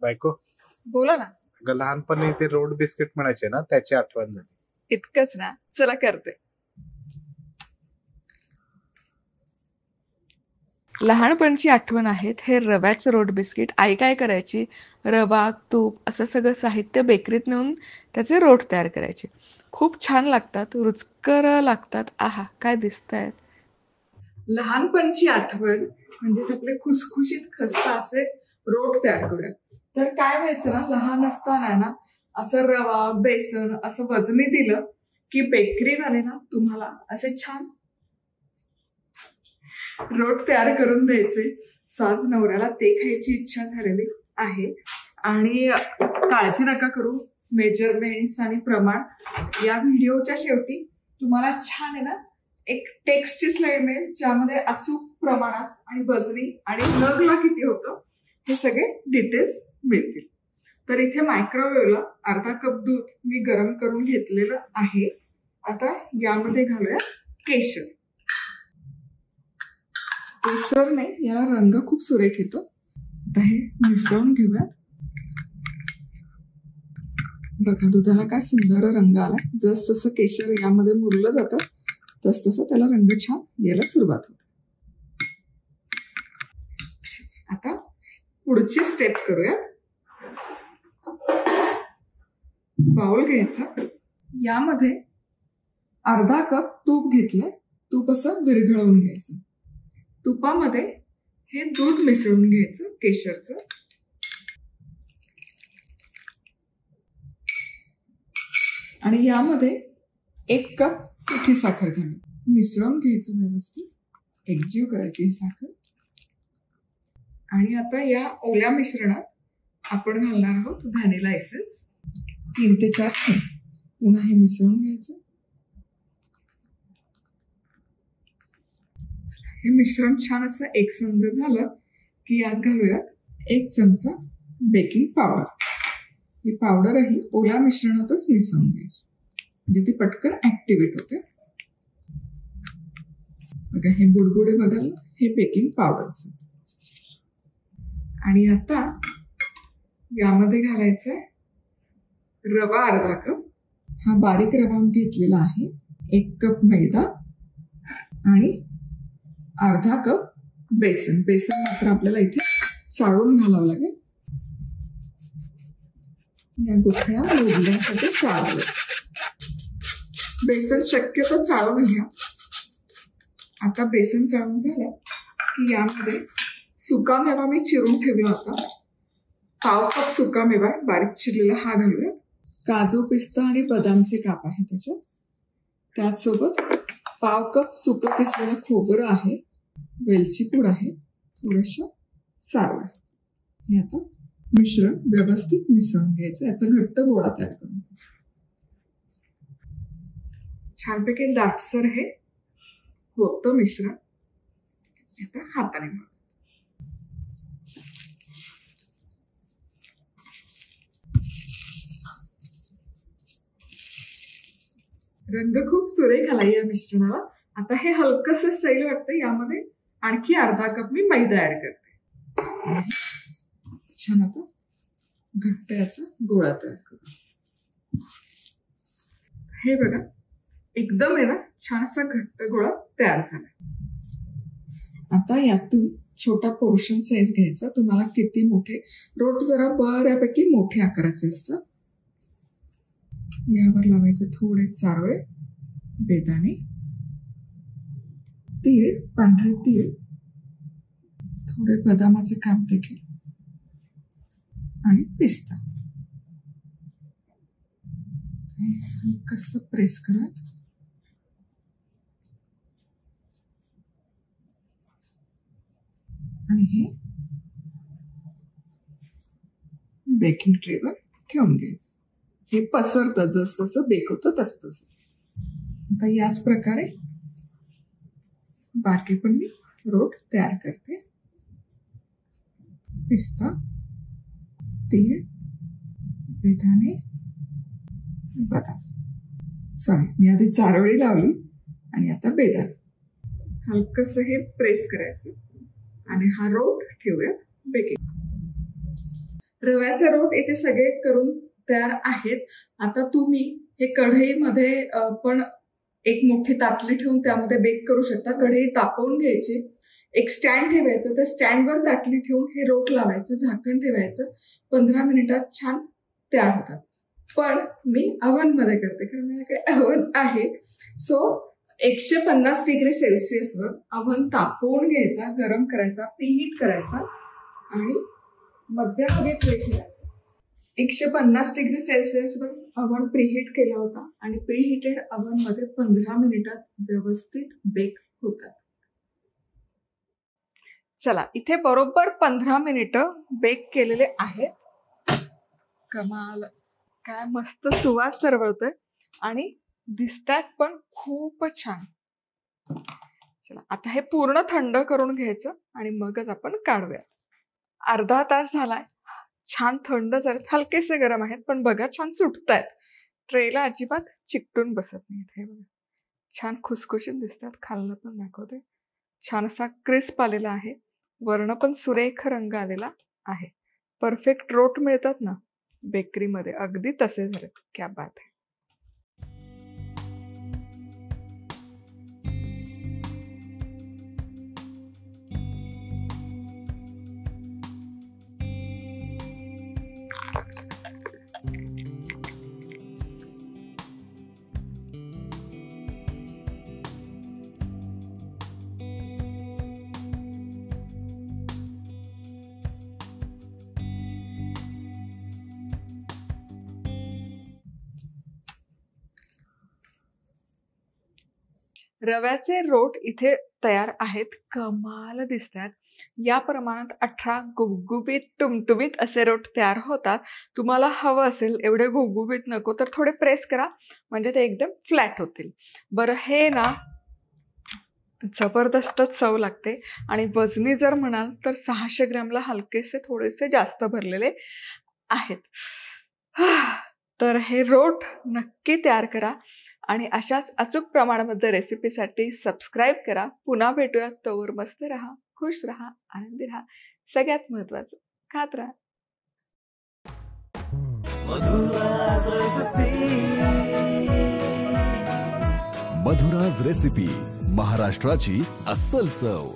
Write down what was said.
बायको, बोला ना. अगं लहानपणी ते रोड बिस्किट म्हणायचे ना, त्याची आठवण झाली. इतकंच ना, चला करते. लहानपणची आठवण आहेत हे रव्याचं रोड बिस्किट. आई काय करायची, रवा तूप असं सगळं साहित्य बेकरीत नेऊन त्याचे रोट तयार करायचे. खूप छान लागतात, रुचकर लागतात. आहा, काय दिसतायत. लहानपणची आठवण म्हणजेच आपले खुसखुशीत खस्ता असे रोट तयार करूया. तर काय व्हायचं ना, लहान असताना ना असं रवा बेसन असं वजनी दिलं की बेकरीवाले ना तुम्हाला असे छान रोट तयार करून द्यायचे. आज नवऱ्याला ते खायची इच्छा झालेली आहे. आणि काळजी नका करू, मेजरमेंट्स आणि प्रमाण या व्हिडिओच्या शेवटी तुम्हाला छान आहे ना एक टेक्स्टची स्लाइड मिळेल, ज्यामध्ये अचूक प्रमाणात आणि वजनी आणि नगला किती होतं हे सगळे डिटेल्स मिळतील. तर इथे मायक्रोवेव्हला अर्धा कप दूध मी गरम करून घेतलेलं आहे. आता यामध्ये घालूया केशर. केशरने याला रंग खूप सुरेख येतो. आता हे मिसळून घेऊयात. बघा दुधाला काय सुंदर रंग आला. जस जसं केशर यामध्ये मुरलं जातं तस तसं त्याला रंग छान यायला सुरुवात होते. आता पुढची स्टेप करूयात. बाउल घ्यायचा, यामध्ये अर्धा कप तूप घेतलंय. तूप असं विरघळवून घ्यायचं. तुपामध्ये हे दूध मिसळून घ्यायचं केशरचं. आणि यामध्ये 1 कप पिठी साखर घालून मिसळून घ्यायचं व्यवस्थित. एकजीव करायची ही साखर. आणि आता या ओल्या मिश्रणात आपण घालणार आहोत व्हॅनिला एसेन्स 3 ते 4 थेंब. पुन्हा हे मिसळून घ्यायचं. हे मिश्रण छान असं एकसंध झालं की यात घालूयात 1 चमचा बेकिंग पावडर. ही पावडरही ओल्या मिश्रणातच मिसळून घ्यायची, म्हणजे ती पटकन ऍक्टिव्हेट होते. बघा हे बुडबुडे बघाल, हे बेकिंग पावडरचं. आणि आता यामध्ये घालायचंय रवा अर्धा कप. हा बारीक रवा घेतलेला आहे. 1 कप मैदा आणि अर्धा कप बेसन. बेसन मात्र आपल्याला इथे चाळून घालावं लागेल. या गुठळ्या मोडण्यासाठी चाळावे. बेसन शक्यतो चाळून घ्या. आता बेसन चाळून झालं की यामध्ये सुकामेवा मी चिरून ठेवला होता. 1/2 कप सुकामेवा बारीक चिरलेला हा घालूया. काजू पिस्ता आणि बदामचे काप आहे त्याच्यात. त्याचसोबत 1/2 कप सुकं किसलेलं खोबरं आहे. वेलची पूड आहे. थोडंसं सारळ. हे आता मिश्रण व्यवस्थित मिसळून घ्यायचं. याचा घट्ट गोळा तयार करून छानपैकी दाटसर हे होतं मिश्रण. आता हाताने मग रंग खूप सुरेख आला या मिश्रणाला. आता हे हलकसं सैल वाटतं. यामध्ये आणखी अर्धा कप मी मैदा ऍड करते. छान आता घट्ट याचा गोळा तयार करू. हे बघा एकदम आहे ना छान असा घट्ट गोळा तयार झाला. आता यातून छोटा पोर्शन साईज घ्यायचा. तुम्हाला किती मोठे रोट जरा बऱ्यापैकी मोठे आकाराचे असतात. यावर लावायचे थोडे चारोळे, बेदाणे, तीळ, पांढरे तीळ, थोडे बदामाचे काप देखील आणि पिस्ता. हलकस प्रेस करा. आणि हे बेकिंग ट्रेवर ठेवून घ्यायचं. हे पसरतं जस तसं बेक होतं तस तसं. आता याच प्रकारे बाकी पण मी रोट तयार करते. पिस्ता, तीळ, बेदाणे, बदाम. सॉरी, मी आधी चारोळी लावली आणि आता बेदाणे. हलकसं हे प्रेस करायचं आणि हा रोट ठेवूयात बेकिंग. रव्याचे रोट इथे सगळे करून तयार आहेत. आता तुम्ही हे कढईमध्ये पण एक मोठी ताटली ठेवून त्यामध्ये बेक करू शकता. कढई तापवून घ्यायची, एक स्टँड ठेवायचं, त्या स्टँडवर ताटली ठेवून हे रोट लावायचं, झाकण ठेवायचं. 15 मिनिटात छान तयार होतात. पण मी अव्हन मध्ये करते कारण माझ्याकडे अव्हन आहे. सो 150 डिग्री सेल्सिअसवर अव्हन तापवून घ्यायचा, गरम करायचा, प्रीहीट करायचा आणि मध्यभागी ट्रे ठेवायचा. 150 डिग्री सेल्सिअसवर अव्हन प्रीहीट केला होता आणि प्रीहीटेड अव्हन मध्ये 15 मिनिटात व्यवस्थित बेक होतात. चला, इथे बरोबर 15 मिनिटं बेक केलेले आहेत. कमाल, काय मस्त सुवास तरवळतोय आणि दिसतात पण खूपच छान. चला, आता हे पूर्ण थंड करून घ्यायचं आणि मगच आपण काढूया. अर्धा तास झालाय, छान थंड झाले, हलकेसे गरम आहेत पण बघा छान सुटतायत. ट्रेला अजिबात चिकटून बसत नाही. हे बघा छान खुसखुशीत दिसतात. खालनं पण दाखवते, छान असा क्रिस्प आलेला आहे, वर्ण पण सुरेख रंग आलेला आहे. परफेक्ट रोट मिळतात ना बेकरीमध्ये, अगदी तसे झाले. क्या बात आहे. रव्याचे रोट इथे तयार आहेत. कमाल दिसतात. या प्रमाणात 18 गुबगुबीत टुमटुमीत असे रोट तयार होतात. तुम्हाला हवं असेल एवढे गुबगुबीत नको तर थोडे प्रेस करा, म्हणजे ते एकदम फ्लॅट होतील. बरं, हे ना जबरदस्त चव लागते आणि वजनी जर म्हणाल तर 600 ग्रॅमला हलकेसे थोडेसे जास्त भरलेले आहेत. तर हे रोट नक्की तयार करा आणि अशाच अचूक प्रमाणामध्ये रेसिपीसाठी सबस्क्राईब करा. पुन्हा भेटूया. तोवर मस्त राहा, खुश राहा, आनंदी राहा. सगळ्यात महत्वाचं, खात राहा. मधुराज रेसिपी, महाराष्ट्राची अस्सल चव.